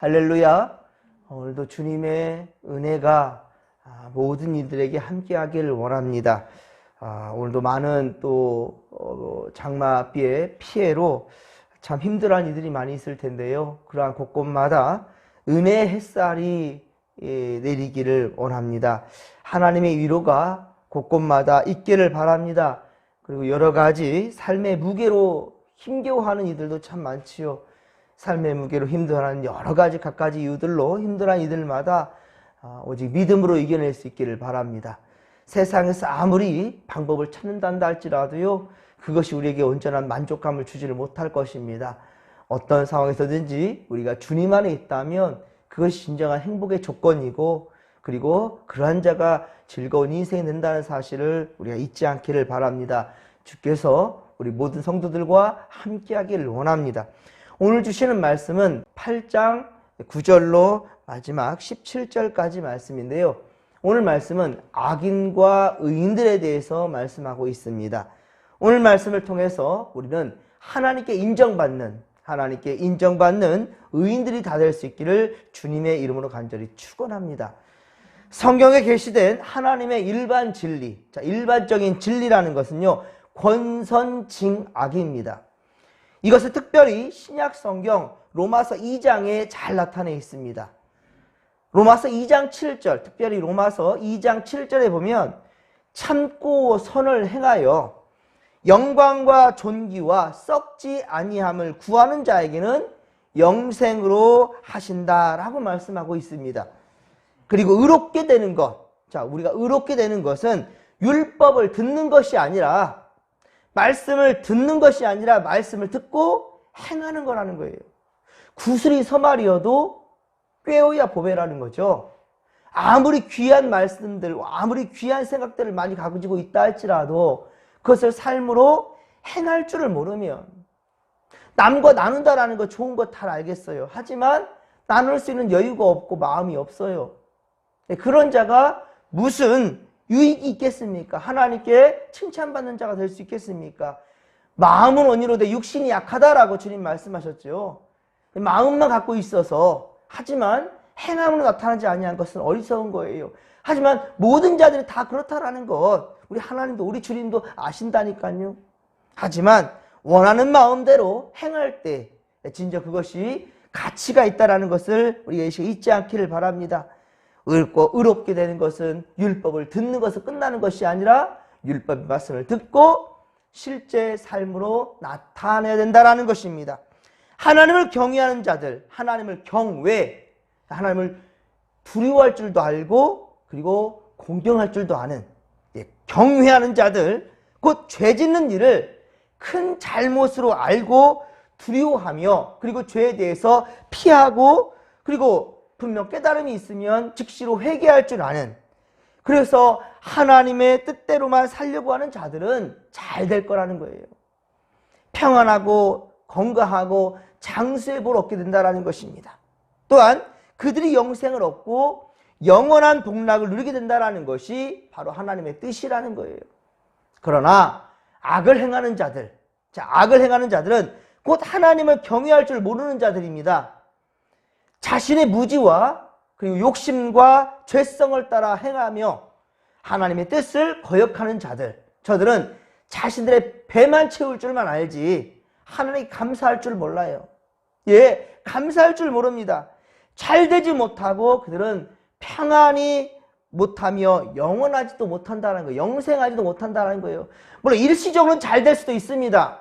할렐루야. 오늘도 주님의 은혜가 모든 이들에게 함께하기를 원합니다. 오늘도 많은 또 장마비의 피해로 참 힘들어하는 이들이 많이 있을 텐데요. 그러한 곳곳마다 은혜의 햇살이 내리기를 원합니다. 하나님의 위로가 곳곳마다 있기를 바랍니다. 그리고 여러 가지 삶의 무게로 힘겨워하는 이들도 참 많지요. 삶의 무게로 힘들어하는 여러 가지 갖가지 이유들로 힘들어하는 이들마다 오직 믿음으로 이겨낼 수 있기를 바랍니다. 세상에서 아무리 방법을 찾는다 할지라도요, 그것이 우리에게 온전한 만족감을 주지를 못할 것입니다. 어떤 상황에서든지 우리가 주님 안에 있다면 그것이 진정한 행복의 조건이고, 그리고 그러한 자가 즐거운 인생이 된다는 사실을 우리가 잊지 않기를 바랍니다. 주께서 우리 모든 성도들과 함께하기를 원합니다. 오늘 주시는 말씀은 8장 9절로 마지막 17절까지 말씀인데요. 오늘 말씀은 악인과 의인들에 대해서 말씀하고 있습니다. 오늘 말씀을 통해서 우리는 하나님께 인정받는 의인들이 다 될 수 있기를 주님의 이름으로 간절히 축원합니다. 성경에 계시된 하나님의 일반 진리, 일반적인 진리라는 것은요, 권선징악입니다. 이것은 특별히 신약 성경 로마서 2장에 잘 나타내 있습니다. 로마서 2장 7절, 특별히 로마서 2장 7절에 보면 참고 선을 행하여 영광과 존귀와 썩지 아니함을 구하는 자에게는 영생으로 하신다라고 말씀하고 있습니다. 그리고 의롭게 되는 것, 우리가 의롭게 되는 것은 율법을 듣는 것이 아니라, 말씀을 듣는 것이 아니라 말씀을 듣고 행하는 거라는 거예요. 구슬이 서말이어도 꿰어야 보배라는 거죠. 아무리 귀한 말씀들, 아무리 귀한 생각들을 많이 가지고 있다 할지라도 그것을 삶으로 행할 줄을 모르면, 남과 나눈다라는 거 좋은 거 다 알겠어요. 하지만 나눌 수 있는 여유가 없고 마음이 없어요. 그런 자가 무슨 유익이 있겠습니까? 하나님께 칭찬받는 자가 될 수 있겠습니까? 마음은 온유로되 육신이 약하다라고 주님 말씀하셨죠. 마음만 갖고 있어서, 하지만 행함으로 나타나지 아니한 것은 어리석은 거예요. 하지만 모든 자들이 다 그렇다라는 것, 우리 하나님도 우리 주님도 아신다니까요. 하지만 원하는 마음대로 행할 때 진짜 그것이 가치가 있다라는 것을 우리가 잊지 않기를 바랍니다. 의롭게 되는 것은 율법을 듣는 것으로 끝나는 것이 아니라 율법의 말씀을 듣고 실제 삶으로 나타내야 된다는 것입니다. 하나님을 경외하는 자들, 하나님을 하나님을 두려워할 줄도 알고, 그리고 공경할 줄도 아는, 경외하는 자들, 곧 죄 짓는 일을 큰 잘못으로 알고 두려워하며, 그리고 죄에 대해서 피하고, 그리고 분명 깨달음이 있으면 즉시로 회개할 줄 아는, 그래서 하나님의 뜻대로만 살려고 하는 자들은 잘 될 거라는 거예요. 평안하고 건강하고 장수의 복을 얻게 된다는 것입니다. 또한 그들이 영생을 얻고 영원한 복락을 누리게 된다는 것이 바로 하나님의 뜻이라는 거예요. 그러나 악을 행하는 자들은 곧 하나님을 경외할 줄 모르는 자들입니다. 자신의 무지와 그리고 욕심과 죄성을 따라 행하며 하나님의 뜻을 거역하는 자들, 저들은 자신들의 배만 채울 줄만 알지 하나님께 감사할 줄 몰라요. 감사할 줄 모릅니다. 잘 되지 못하고 그들은 평안히 못하며 영원하지도 못한다는 거예요. 영생하지도 못한다는 거예요. 물론 일시적으로는 잘 될 수도 있습니다.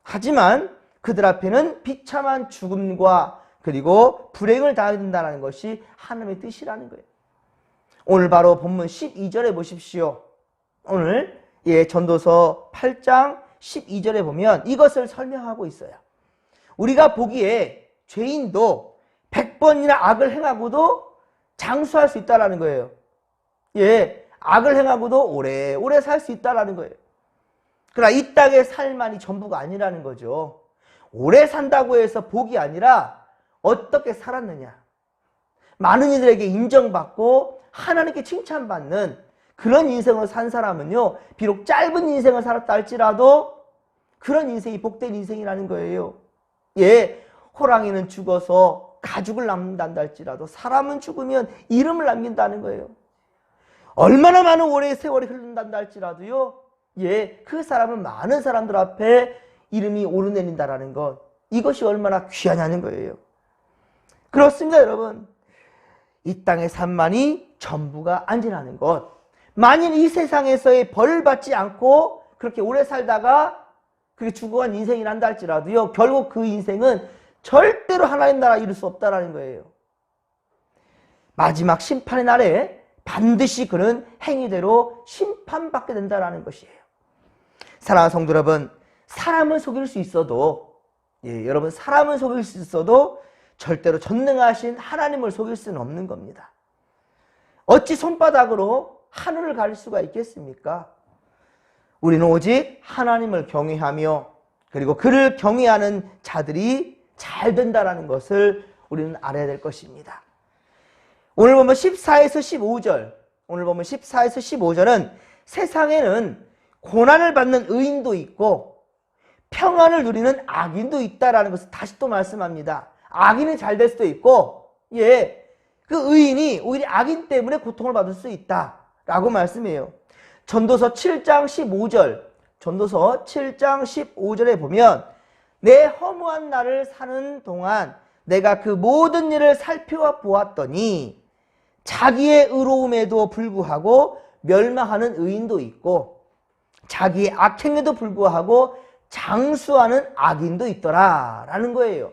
하지만 그들 앞에는 비참한 죽음과 그리고 불행을 당하게 된다는 것이 하나님의 뜻이라는 거예요. 오늘 바로 본문 12절에 보십시오. 오늘 전도서 8장 12절에 보면 이것을 설명하고 있어요. 우리가 보기에 죄인도 100번이나 악을 행하고도 장수할 수 있다는 거예요. 악을 행하고도 오래오래 살 수 있다는 거예요. 그러나 이 땅의 삶만이 전부가 아니라는 거죠. 오래 산다고 해서 복이 아니라 어떻게 살았느냐, 많은 이들에게 인정받고 하나님께 칭찬받는 그런 인생으로 산 사람은요, 비록 짧은 인생을 살았다 할지라도 그런 인생이 복된 인생이라는 거예요. 호랑이는 죽어서 가죽을 남긴다 할지라도 사람은 죽으면 이름을 남긴다는 거예요. 얼마나 많은 오랜 세월이 흐른다 할지라도요, 예, 그 사람은 많은 사람들 앞에 이름이 오르내린다라는 것, 이것이 얼마나 귀하냐는 거예요. 그렇습니다, 여러분. 이 땅의 삶만이 전부가 아니라는 것. 만일 이 세상에서의 벌을 받지 않고 그렇게 오래 살다가 그게 죽어간 인생이 난다 할지라도요, 결국 그 인생은 절대로 하나님 나라 이룰 수 없다라는 거예요. 마지막 심판의 날에 반드시 그는 행위대로 심판받게 된다라는 것이에요. 사랑하는 성도 여러분, 사람을 속일 수 있어도, 예, 여러분, 사람을 속일 수 있어도 절대로 전능하신 하나님을 속일 수는 없는 겁니다. 어찌 손바닥으로 하늘을 가릴 수가 있겠습니까? 우리는 오직 하나님을 경외하며 그리고 그를 경외하는 자들이 잘 된다는 것을 우리는 알아야 될 것입니다. 오늘 보면 14에서 15절, 오늘 보면 14에서 15절은 세상에는 고난을 받는 의인도 있고 평안을 누리는 악인도 있다라는 것을 다시 또 말씀합니다. 악인은 잘 될 수도 있고, 예, 그 의인이 오히려 악인 때문에 고통을 받을 수 있다라고 말씀해요. 전도서 7장 15절, 전도서 7장 15절에 보면 내 허무한 날을 사는 동안 내가 그 모든 일을 살펴보았더니 자기의 의로움에도 불구하고 멸망하는 의인도 있고 자기의 악행에도 불구하고 장수하는 악인도 있더라 라는 거예요.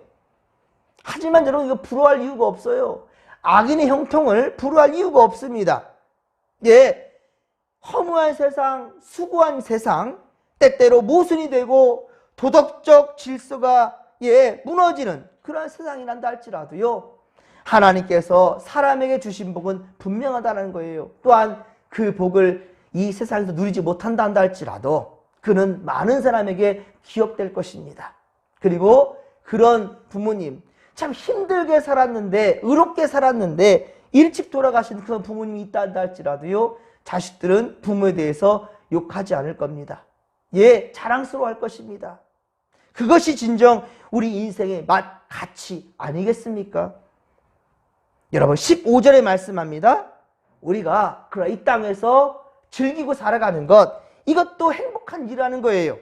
하지만 여러분, 이거 부러워할 이유가 없어요. 악인의 형통을 부러워할 이유가 없습니다. 예, 허무한 세상, 수고한 세상, 때때로 모순이 되고 도덕적 질서가, 예, 무너지는 그런 세상이 난다 할지라도요, 하나님께서 사람에게 주신 복은 분명하다는 거예요. 또한 그 복을 이 세상에서 누리지 못한다 한다 할지라도 그는 많은 사람에게 기억될 것입니다. 그리고 그런 부모님, 참 힘들게 살았는데, 의롭게 살았는데 일찍 돌아가신 그런 부모님이 있다 한다 할지라도요, 자식들은 부모에 대해서 욕하지 않을 겁니다. 예, 자랑스러워할 것입니다. 그것이 진정 우리 인생의 맛, 가치 아니겠습니까? 여러분, 15절에 말씀합니다. 우리가 그래 이 땅에서 즐기고 살아가는 것, 이것도 행복한 일이라는 거예요.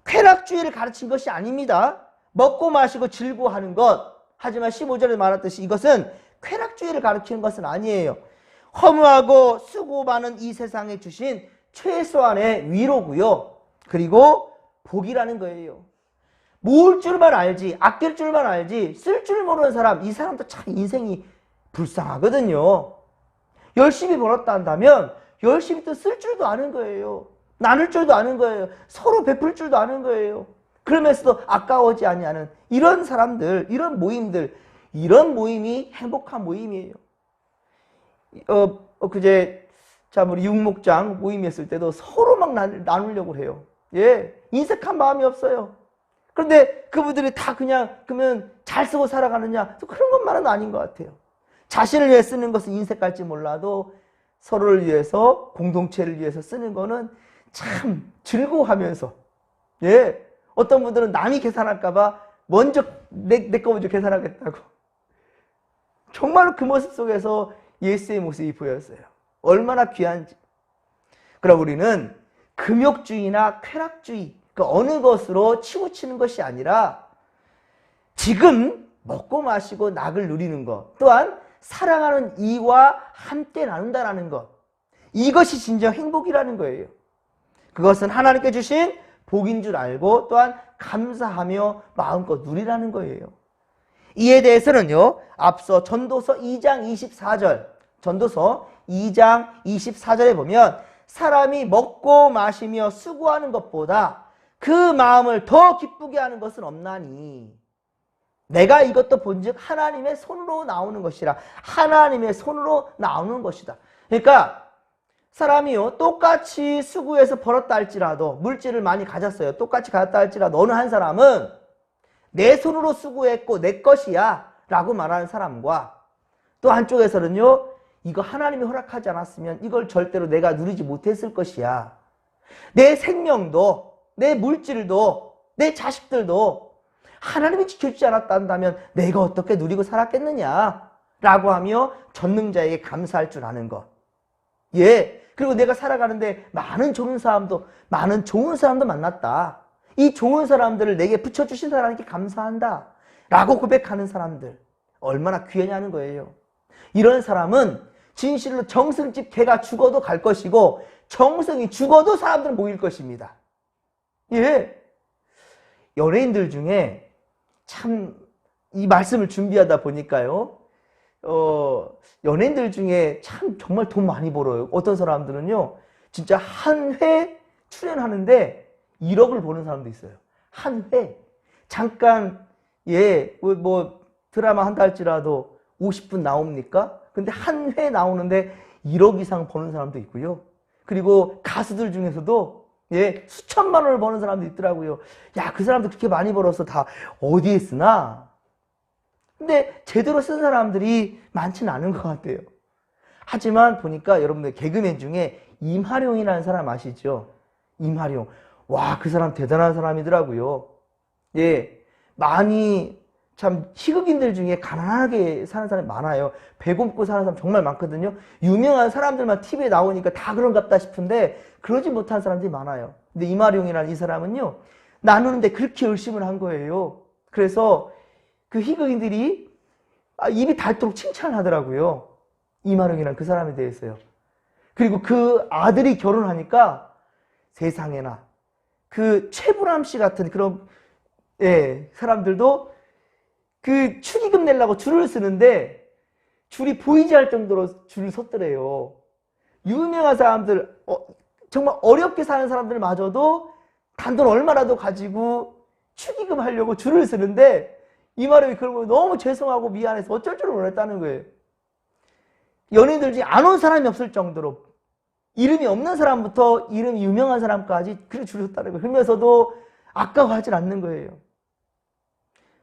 쾌락주의를 가르친 것이 아닙니다. 먹고 마시고 즐거워하는 것. 하지만 15절에 말했듯이 이것은 쾌락주의를 가르치는 것은 아니에요. 허무하고 수고 많은 이 세상에 주신 최소한의 위로고요. 그리고 복이라는 거예요. 모을 줄만 알지, 아낄 줄만 알지, 쓸 줄 모르는 사람, 이 사람도 참 인생이 불쌍하거든요. 열심히 벌었다 한다면 열심히 또 쓸 줄도 아는 거예요. 나눌 줄도 아는 거예요. 서로 베풀 줄도 아는 거예요. 그러면서도 아까워지 아니하는 이런 사람들, 이런 모임들, 이런 모임이 행복한 모임이에요. 그제 자 우리 육목장 모임이었을 때도 서로 막 나누려고 해요. 예, 인색한 마음이 없어요. 그런데 그분들이 다 그냥 그러면 잘 쓰고 살아가느냐? 그런 것만은 아닌 것 같아요. 자신을 위해 쓰는 것은 인색할지 몰라도 서로를 위해서, 공동체를 위해서 쓰는 거는 참 즐거워하면서, 예, 어떤 분들은 남이 계산할까봐 먼저 내 거 먼저 계산하겠다고. 정말 그 모습 속에서 예수의 모습이 보였어요. 얼마나 귀한지. 그럼 우리는 금욕주의나 쾌락주의, 그 어느 것으로 치우치는 것이 아니라 지금 먹고 마시고 낙을 누리는 것, 또한 사랑하는 이와 함께 나눈다는 것, 이것이 진정 행복이라는 거예요. 그것은 하나님께 주신 복인 줄 알고 또한 감사하며 마음껏 누리라는 거예요. 이에 대해서는요, 앞서 전도서 2장 24절, 전도서 2장 24절에 보면 사람이 먹고 마시며 수고하는 것보다 그 마음을 더 기쁘게 하는 것은 없나니 내가 이것도 본즉 하나님의 손으로 나오는 것이라. 하나님의 손으로 나오는 것이다. 그러니까 사람이요, 똑같이 수고해서 벌었다 할지라도, 물질을 많이 가졌어요. 똑같이 가졌다 할지라도 어느 한 사람은 내 손으로 수고했고 내 것이야 라고 말하는 사람과, 또 한쪽에서는요, 이거 하나님이 허락하지 않았으면 이걸 절대로 내가 누리지 못했을 것이야. 내 생명도, 내 물질도, 내 자식들도 하나님이 지켜주지 않았다면 내가 어떻게 누리고 살았겠느냐 라고 하며 전능자에게 감사할 줄 아는 것. 예. 그리고 내가 살아가는데 많은 좋은 사람도 만났다. 이 좋은 사람들을 내게 붙여주신 하나님께 감사한다 라고 고백하는 사람들 얼마나 귀하냐는 거예요. 이런 사람은 진실로 정승집 개가 죽어도 갈 것이고 정승이 죽어도 사람들은 모일 것입니다. 예. 연예인들 중에 참 이 말씀을 준비하다 보니까요. 연예인들 중에 참 정말 돈 많이 벌어요. 어떤 사람들은요. 진짜 한 회 출연하는데 1억을 버는 사람도 있어요. 한 회. 잠깐 뭐 드라마 한다 할지라도 50분 나옵니까? 근데 한 회 나오는데 1억 이상 버는 사람도 있고요. 그리고 가수들 중에서도 수천만 원을 버는 사람도 있더라고요. 야, 그 사람도 그렇게 많이 벌어서 다 어디에 쓰나? 근데 제대로 쓴 사람들이 많지는 않은 것 같아요. 하지만 보니까 여러분들 개그맨 중에 임하룡이라는 사람 아시죠? 임하룡. 와, 그 사람 대단한 사람이더라고요. 예, 많이 참 희극인들 중에 가난하게 사는 사람이 많아요. 배고프고 사는 사람 정말 많거든요. 유명한 사람들만 TV에 나오니까 다 그런갑다 싶은데 그러지 못한 사람들이 많아요. 근데 임하룡이라는 이 사람은요. 나누는데 그렇게 열심을 한 거예요. 그래서 그 희극인들이 입이 닳도록 칭찬을 하더라고요. 임하룡이라는 그 사람에 대해서요. 그리고 그 아들이 결혼하니까 세상에나 그 최불암 씨 같은 그런 사람들도 그 축의금 내려고 줄을 서는데 줄이 보이지 않을 정도로 줄을 섰더래요. 유명한 사람들, 정말 어렵게 사는 사람들마저도 단돈 얼마라도 가지고 축의금 하려고 줄을 서는데 이마름이 그런 거 너무 죄송하고 미안해서 어쩔 줄 몰랐다는 거예요. 연예인들 중에 안 온 사람이 없을 정도로 이름이 없는 사람부터 이름이 유명한 사람까지 그렇게 줄을 섰다는 거예요. 그러면서도 아까워하지 않는 거예요.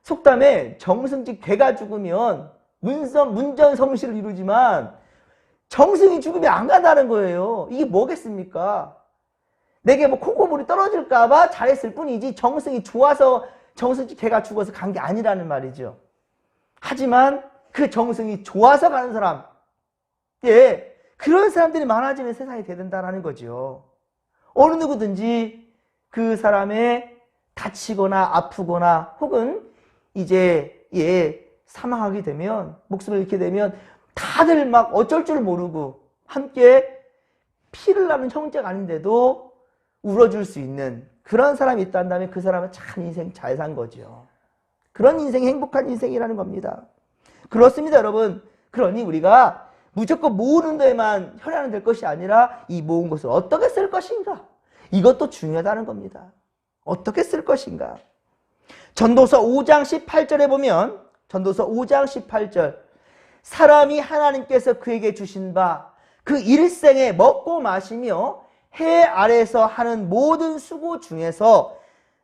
속담에 정승집 개가 죽으면 문전성시를 이루지만 정승이 죽으면 안 간다는 거예요. 이게 뭐겠습니까? 내게 뭐 콩고물이 떨어질까봐 잘했을 뿐이지 정승이 좋아서 정승집 개가 죽어서 간 게 아니라는 말이죠. 하지만 그 정승이 좋아서 가는 사람, 그런 사람들이 많아지는 세상이 된다는 거죠. 어느 누구든지 그 사람의 다치거나 아프거나 혹은 이제 사망하게 되면 목숨을 잃게 되면 다들 막 어쩔 줄 모르고 함께 피를 나눈 형제가 아닌데도 울어줄 수 있는 그런 사람이 있다면 그 사람은 참 인생 잘 산 거죠. 그런 인생이 행복한 인생이라는 겁니다. 그렇습니다, 여러분. 그러니 우리가 무조건 모으는 데만 혈안이 될 것이 아니라 이 모은 것을 어떻게 쓸 것인가? 이것도 중요하다는 겁니다. 어떻게 쓸 것인가? 전도서 5장 18절에 보면 전도서 5장 18절 사람이 하나님께서 그에게 주신 바 그 일생에 먹고 마시며 해 아래서 하는 모든 수고 중에서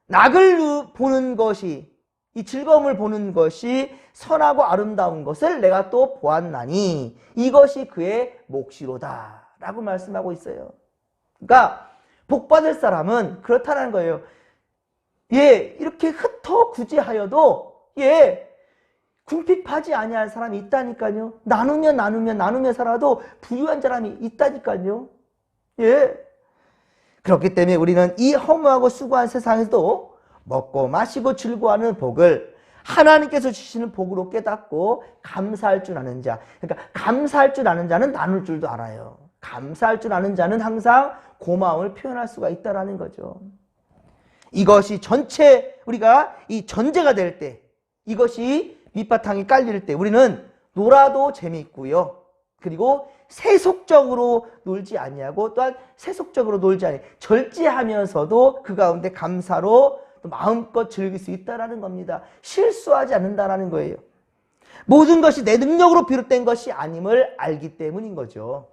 낙을 보는 것이 이 즐거움을 보는 것이 선하고 아름다운 것을 내가 또 보았나니 이것이 그의 몫이로다 라고 말씀하고 있어요. 그러니까 복받을 사람은 그렇다는 거예요. 이렇게 흩어 구제하여도 궁핍하지 아니할 사람이 있다니까요. 나누며 살아도 부유한 사람이 있다니까요. 그렇기 때문에 우리는 이 허무하고 수고한 세상에서도 먹고 마시고 즐거워하는 복을 하나님께서 주시는 복으로 깨닫고 감사할 줄 아는 자. 그러니까 감사할 줄 아는 자는 나눌 줄도 알아요. 감사할 줄 아는 자는 항상 고마움을 표현할 수가 있다는 거죠. 이것이 전체 우리가 이 전제가 될 때, 이것이 밑바탕이 깔릴 때 우리는 놀아도 재미있고요. 그리고 세속적으로 놀지 아니하고 또한 세속적으로 놀지 아니 절제하면서도 그 가운데 감사로 또 마음껏 즐길 수 있다는 겁니다. 실수하지 않는다는 거예요. 모든 것이 내 능력으로 비롯된 것이 아님을 알기 때문인 거죠.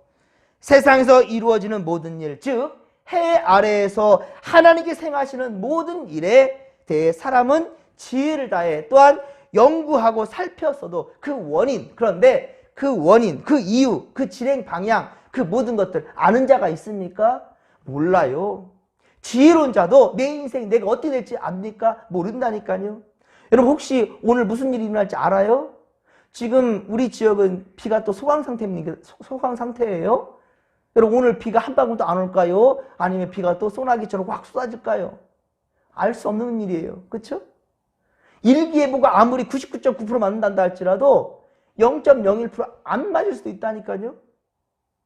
세상에서 이루어지는 모든 일, 즉 해 아래에서 하나님께 행하시는 모든 일에 대해 사람은 지혜를 다해 또한 연구하고 살폈어도 그 원인, 그런데 그 원인, 그 이유, 그 진행 방향, 그 모든 것들 아는 자가 있습니까? 몰라요. 지혜로운 자도 내 인생 내가 어떻게 될지 압니까? 모른다니까요. 여러분 혹시 오늘 무슨 일이 일어날지 알아요? 지금 우리 지역은 비가 또 소강 상태예요. 여러분 오늘 비가 한 방울도 안 올까요? 아니면 비가 또 소나기처럼 확 쏟아질까요? 알 수 없는 일이에요. 그렇죠? 일기예보가 아무리 99.9% 맞는다 할지라도 0.01% 안 맞을 수도 있다니까요.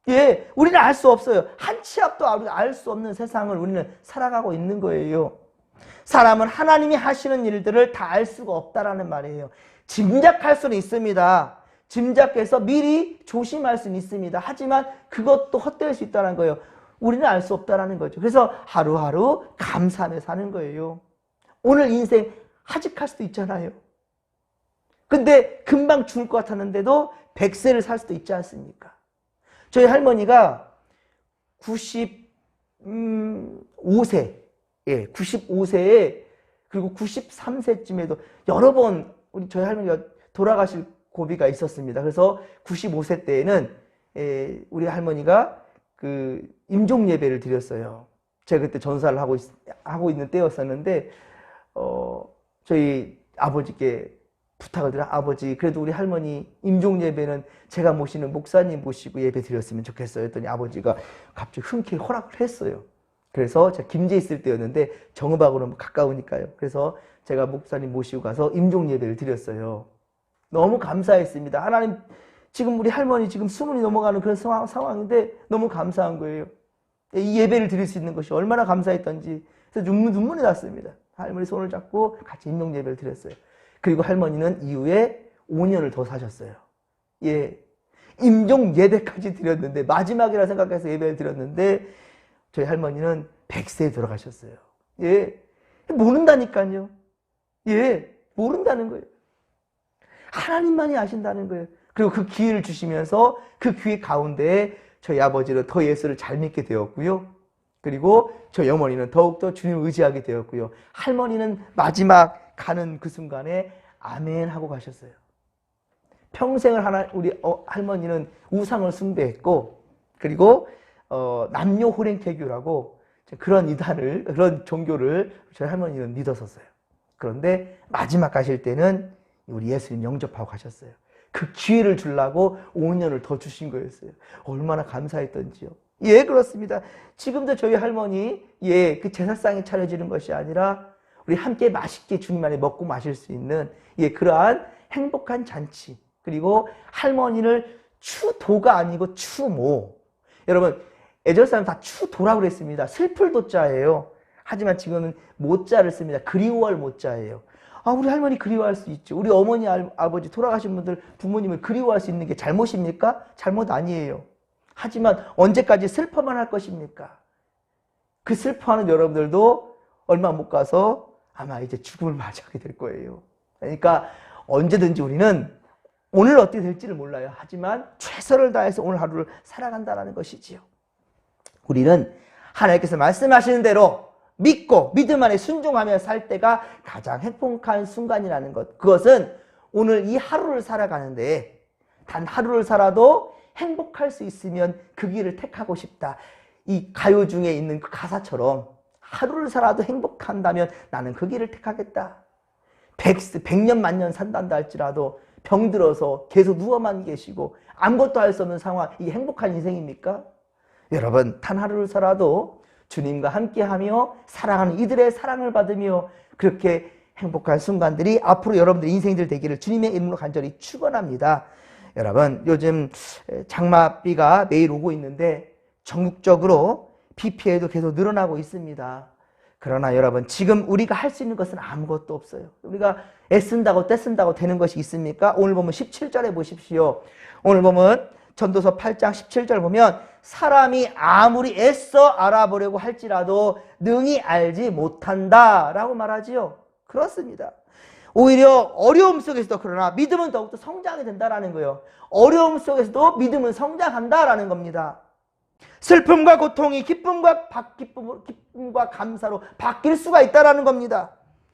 예, 우리는 알 수 없어요. 한 치 앞도 알 수 없는 세상을 우리는 살아가고 있는 거예요. 사람은 하나님이 하시는 일들을 다 알 수가 없다라는 말이에요. 짐작할 수는 있습니다. 짐작해서 미리 조심할 수는 있습니다. 하지만 그것도 헛될 수 있다는 거예요. 우리는 알 수 없다라는 거죠. 그래서 하루하루 감사하며 사는 거예요. 오늘 인생 하직할 수도 있잖아요. 근데 금방 죽을 것 같았는데도 100세를 살 수도 있지 않습니까? 저희 할머니가 95세, 예, 95세에 그리고 93세쯤에도 여러 번 저희 할머니가 돌아가실 고비가 있었습니다. 그래서 95세 때에는 우리 할머니가 그 임종 예배를 드렸어요. 제가 그때 전사를 하고 있는 때였었는데 저희 아버지께 부탁을 드려 아버지 그래도 우리 할머니 임종 예배는 제가 모시는 목사님 모시고 예배 드렸으면 좋겠어요. 했더니 아버지가 갑자기 흔쾌히 허락을 했어요. 그래서 제가 김제에 있을 때였는데 정읍하고는 가까우니까요. 그래서 제가 목사님 모시고 가서 임종 예배를 드렸어요. 너무 감사했습니다. 하나님 지금 우리 할머니 지금 20이 넘어가는 그런 상황인데 너무 감사한 거예요. 이 예배를 드릴 수 있는 것이 얼마나 감사했던지 그래서 눈물이 났습니다. 할머니 손을 잡고 같이 임종 예배를 드렸어요. 그리고 할머니는 이후에 5년을 더 사셨어요. 예, 임종 예배까지 드렸는데 마지막이라 생각해서 예배를 드렸는데 저희 할머니는 100세에 돌아가셨어요. 예, 모른다니까요. 예, 모른다는 거예요. 하나님만이 아신다는 거예요. 그리고 그 기회를 주시면서 그 기회 가운데 저희 아버지는 더 예수를 잘 믿게 되었고요. 그리고 저희 어머니는 더욱더 주님을 의지하게 되었고요. 할머니는 마지막 가는 그 순간에 아멘 하고 가셨어요. 평생을 우리 할머니는 우상을 숭배했고 그리고 남녀 혼인태교라고 그런 이단을 그런 종교를 저희 할머니는 믿었었어요. 그런데 마지막 가실 때는 우리 예수님 영접하고 가셨어요. 그 기회를 주려고 5년을 더 주신 거였어요. 얼마나 감사했던지요. 예, 그렇습니다. 지금도 저희 할머니 예, 그 제사상이 차려지는 것이 아니라 우리 함께 맛있게 주님 안에 먹고 마실 수 있는 예, 그러한 행복한 잔치. 그리고 할머니를 추도가 아니고 추모. 여러분 예전 사람 다 추도라고 그랬습니다. 슬플 도자예요. 하지만 지금은 모자를 씁니다. 그리워할 모자예요. 아, 우리 할머니 그리워할 수 있죠. 우리 어머니, 아버지 돌아가신 분들 부모님을 그리워할 수 있는 게 잘못입니까? 잘못 아니에요. 하지만 언제까지 슬퍼만 할 것입니까? 그 슬퍼하는 여러분들도 얼마 못 가서 아마 이제 죽음을 맞이하게 될 거예요. 그러니까 언제든지 우리는 오늘 어떻게 될지를 몰라요. 하지만 최선을 다해서 오늘 하루를 살아간다는 것이지요. 우리는 하나님께서 말씀하시는 대로 믿고 믿음 안에 순종하며 살 때가 가장 행복한 순간이라는 것. 그것은 오늘 이 하루를 살아가는데 단 하루를 살아도 행복할 수 있으면 그 길을 택하고 싶다. 이 가요 중에 있는 그 가사처럼 하루를 살아도 행복한다면 나는 그 길을 택하겠다. 100년 만년 산단다 할지라도 병들어서 계속 누워만 계시고 아무것도 할 수 없는 상황, 이 행복한 인생입니까? 여러분, 단 하루를 살아도 주님과 함께하며 사랑하는 이들의 사랑을 받으며 그렇게 행복한 순간들이 앞으로 여러분들의 인생들 되기를 주님의 이름으로 간절히 축원합니다. 여러분, 요즘 장마비가 매일 오고 있는데 전국적으로 비 피해도 계속 늘어나고 있습니다. 그러나 여러분, 지금 우리가 할 수 있는 것은 아무것도 없어요. 우리가 애쓴다고 떼쓴다고 되는 것이 있습니까? 오늘 보면 17절에 보십시오. 오늘 보면 전도서 8장 17절 보면 사람이 아무리 애써 알아보려고 할지라도 능히 알지 못한다 라고 말하지요. 그렇습니다. 오히려 어려움 속에서도 그러나 믿음은 더욱더 성장이 된다라는 거예요. 어려움 속에서도 믿음은 성장한다라는 겁니다. 슬픔과 고통이 기쁨과 감사로 바뀔 수가 있다라는 겁니다.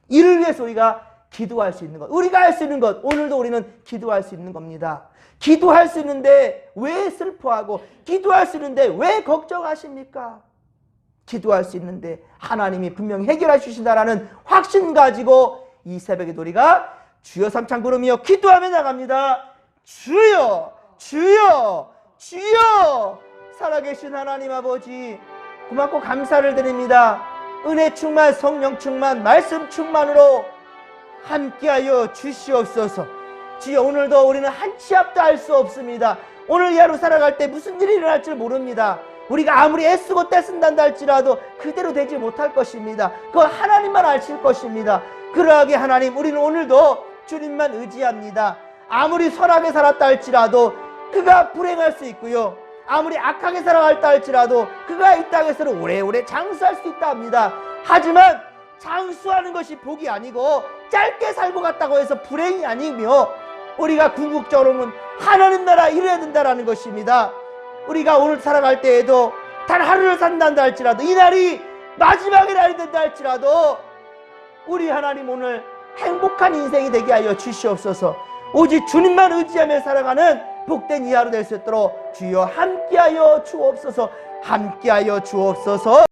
이를 위해서 우리가 기도할 수 있는 것, 우리가 할 수 있는 것, 오늘도 우리는 기도할 수 있는 겁니다. 기도할 수 있는데 왜 슬퍼하고 기도할 수 있는데 왜 걱정하십니까? 기도할 수 있는데 하나님이 분명히 해결해 주신다라는 확신 가지고 이 새벽에 우리가 주여 삼창 부르며 기도하며 나갑니다. 주여, 주여, 주여. 살아계신 하나님 아버지, 고맙고 감사를 드립니다. 은혜 충만, 성령 충만, 말씀 충만으로 함께하여 주시옵소서. 주여, 오늘도 우리는 한 치 앞도 알 수 없습니다. 오늘 이 하루 살아갈 때 무슨 일이 일어날 줄 모릅니다. 우리가 아무리 애쓰고 떼쓴단다 할지라도 그대로 되지 못할 것입니다. 그건 하나님만 아실 것입니다. 그러하게 하나님, 우리는 오늘도 주님만 의지합니다. 아무리 선하게 살았다 할지라도 그가 불행할 수 있고요, 아무리 악하게 살아갔다 할지라도 그가 이 땅에서는 오래오래 장수할 수 있다 합니다. 하지만 장수하는 것이 복이 아니고 짧게 살고 갔다고 해서 불행이 아니며, 우리가 궁극적으로는 하나님 나라 이뤄야 된다라는 것입니다. 우리가 오늘 살아갈 때에도 단 하루를 산단다 할지라도, 이 날이 마지막의 날이 된다 할지라도 우리 하나님 오늘 행복한 인생이 되게 하여 주시옵소서. 오직 주님만 의지하며 살아가는 복된 이 하루 될 수 있도록 주여 함께하여 주옵소서. 함께하여 주옵소서.